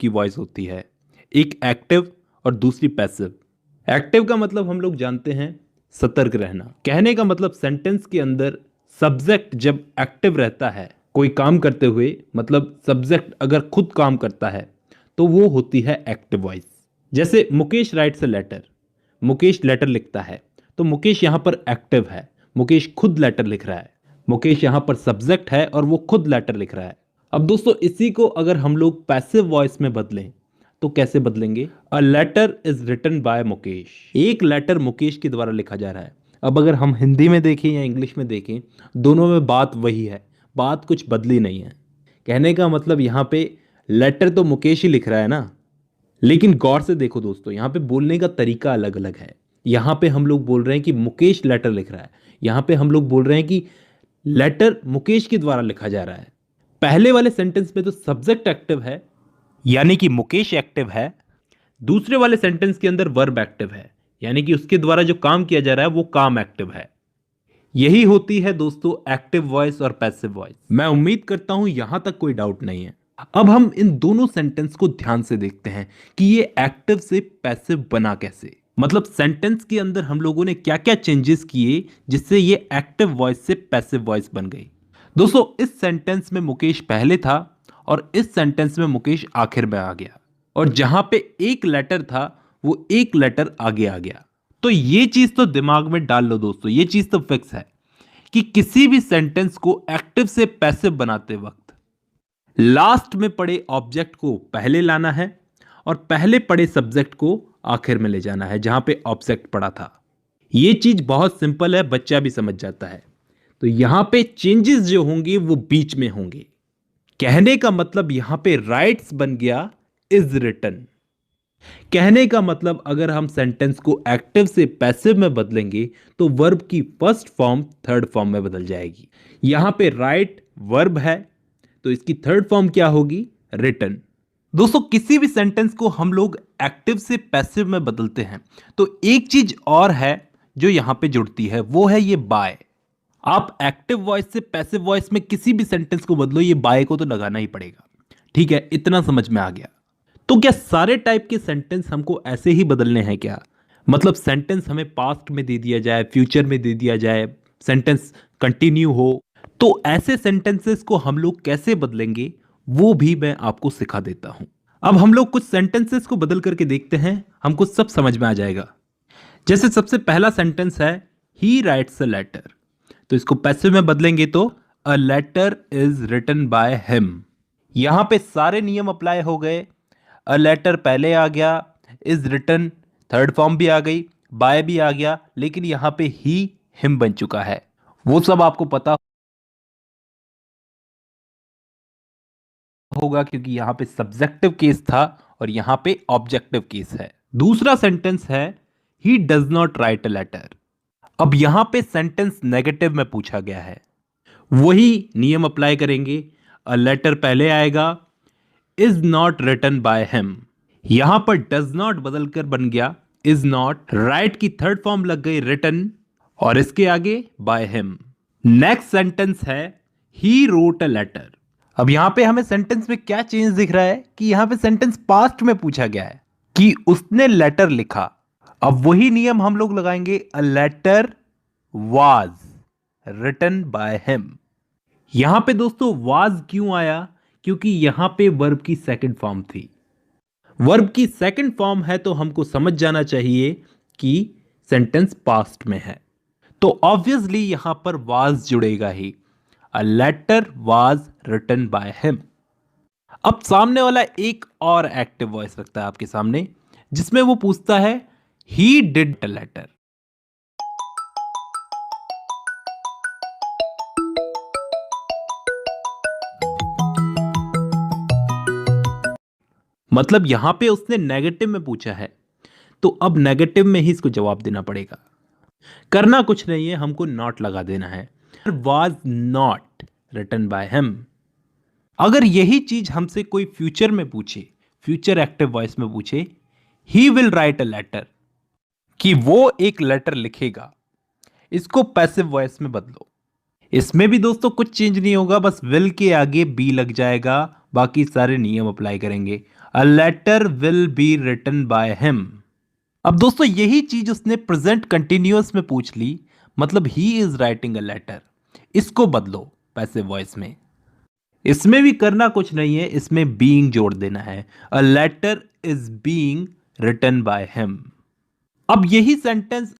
की वॉइस होती है, एक एक्टिव और दूसरी पैसिव। एक्टिव का मतलब हम लोग जानते हैं सतर्क रहना। कहने का मतलब सेंटेंस के अंदर सब्जेक्ट जब एक्टिव रहता है कोई काम करते हुए, मतलब सब्जेक्ट अगर खुद काम करता है तो वो होती है एक्टिव वॉइस। जैसे Mukesh writes a letter, Mukesh letter लिखता है तो मुकेश यहां पर एक्टिव है, मुकेश खुद लेटर लिख रहा है। मुकेश यहां पर सब्जेक्ट है और वो खुद लेटर लिख रहा है। अब दोस्तों इसी को अगर हम लोग पैसिव वॉइस में बदलें तो कैसे बदलेंगे? A letter is written by Mukesh, एक लेटर मुकेश के द्वारा लिखा जा रहा है। अब अगर हम हिंदी में देखें या इंग्लिश में देखें, दोनों में बात वही है, बात कुछ बदली नहीं है। कहने का मतलब यहाँ पे लेटर तो मुकेश ही लिख रहा है ना, लेकिन गौर से देखो दोस्तों, यहाँ पे बोलने का तरीका अलग अलग है। यहाँ पे हम लोग बोल रहे हैं कि मुकेश लेटर लिख रहा है, यहाँ पे हम लोग बोल रहे हैं कि लेटर मुकेश के द्वारा लिखा जा रहा है। पहले वाले सेंटेंस में तो सब्जेक्ट एक्टिव है, यानी कि मुकेश एक्टिव है। दूसरे वाले सेंटेंस के अंदर वर्ब एक्टिव है, यानी कि उसके द्वारा जो काम किया जा रहा है वो काम एक्टिव है। यही होती है दोस्तों एक्टिव वॉइस और पैसिव वॉइस। मैं उम्मीद करता हूं यहां तक कोई डाउट नहीं है। अब हम इन दोनों सेंटेंस को ध्यान से देखते हैं कि ये एक्टिव से पैसिव बना कैसे, मतलब सेंटेंस के अंदर हम लोगों ने क्या क्या चेंजेस किए जिससे ये एक्टिव वॉइस से पैसिव वॉइस बन गई। दोस्तों इस सेंटेंस में मुकेश पहले था और इस सेंटेंस में मुकेश आखिर में आ गया, और जहां पे एक लेटर था वो एक लेटर आगे आ गया। तो ये चीज तो दिमाग में डाल लो दोस्तों, ये चीज तो फिक्स है कि किसी भी सेंटेंस को एक्टिव से पैसिव बनाते वक्त लास्ट में पड़े ऑब्जेक्ट को पहले लाना है और पहले पड़े सब्जेक्ट को आखिर में ले जाना है जहां पे ऑब्जेक्ट पड़ा था। ये चीज बहुत सिंपल है, बच्चा भी समझ जाता है। तो यहां पे चेंजेस जो होंगे वो बीच में होंगे। कहने का मतलब यहां पे राइट्स बन गया इज रिटन। कहने का मतलब अगर हम सेंटेंस को एक्टिव से पैसिव में बदलेंगे तो वर्ब की फर्स्ट फॉर्म थर्ड फॉर्म में बदल जाएगी। यहां पे राइट वर्ब है तो इसकी थर्ड फॉर्म क्या होगी? रिटन। दोस्तों किसी भी सेंटेंस को हम लोग एक्टिव से पैसिव में बदलते हैं तो एक चीज और है जो यहां पे जुड़ती है, वो है ये बाय। आप एक्टिव वॉइस से पैसिव वॉइस में किसी भी सेंटेंस को बदलो, ये बाय को तो लगाना ही पड़ेगा। ठीक है, इतना समझ में आ गया। तो क्या सारे टाइप के सेंटेंस हमको ऐसे ही बदलने हैं क्या? मतलब सेंटेंस हमें पास्ट में दे दिया जाए, फ्यूचर में दे दिया जाए, सेंटेंस कंटिन्यू हो, तो ऐसे सेंटेंसेस को हम लोग कैसे बदलेंगे वो भी मैं आपको सिखा देता हूं। अब हम लोग कुछ सेंटेंसेस को बदल करके देखते हैं, हमको सब समझ में आ जाएगा। जैसे सबसे पहला सेंटेंस है ही राइट्स अ लेटर, तो इसको पैसिव में बदलेंगे तो a letter is written by him. यहां पे सारे नियम अप्लाई हो गए। अ लेटर पहले आ गया, इज रिटन थर्ड फॉर्म भी आ गई, बाय भी आ गया, लेकिन यहां पे ही हिम बन चुका है। वो सब आपको पता होगा क्योंकि यहां पे सब्जेक्टिव केस था और यहां पे ऑब्जेक्टिव केस है। दूसरा सेंटेंस है he does not write a letter. अब यहां पे सेंटेंस नेगेटिव में पूछा गया है, वही नियम अप्लाई करेंगे। अ लेटर पहले आएगा, is not written by him. यहां पर डज नॉट बदलकर बन गया इज नॉट, राइट की थर्ड फॉर्म लग गई रिटन और इसके आगे बाय हिम। नेक्स्ट सेंटेंस है ही रोट अ लेटर। अब यहां पे हमें सेंटेंस में क्या चेंज दिख रहा है कि यहां पे सेंटेंस पास्ट में पूछा गया है कि उसने लेटर लिखा। अब वही नियम हम लोग लगाएंगे, a letter was written by him. यहां पे दोस्तों वाज क्यों आया? क्योंकि यहां पे वर्ब की सेकंड फॉर्म थी। वर्ब की सेकंड फॉर्म है तो हमको समझ जाना चाहिए कि सेंटेंस पास्ट में है, तो ऑब्वियसली यहां पर वाज जुड़ेगा ही। A letter was written by him. अब सामने वाला एक और एक्टिव वॉइस रखता है आपके सामने जिसमें वो पूछता है ही डिड अ लेटर। मतलब यहां पे उसने नेगेटिव में पूछा है तो अब नेगेटिव में ही इसको जवाब देना पड़ेगा। करना कुछ नहीं है, हमको नॉट लगा देना है। Was not written by him. अगर यही चीज हमसे कोई फ्यूचर में पूछे, फ्यूचर एक्टिव वॉइस में पूछे he will write a letter, कि वो एक लेटर लिखेगा, इसको पैसिव वॉइस में बदलो। इसमें भी दोस्तों कुछ चेंज नहीं होगा, बस विल के आगे बी लग जाएगा, बाकी सारे नियम अप्लाई करेंगे। A letter will be written by him. अब दोस्तों यही चीज उसने प्रेजेंट कंटिन्यूअस में पूछ ली, मतलब he is writing a letter. इसको बदलो पैसिव वॉइस में। इसमें भी करना कुछ नहीं है, इसमें बीइंग जोड़ देना है। A letter is being written by him. अब यही सेंटेंस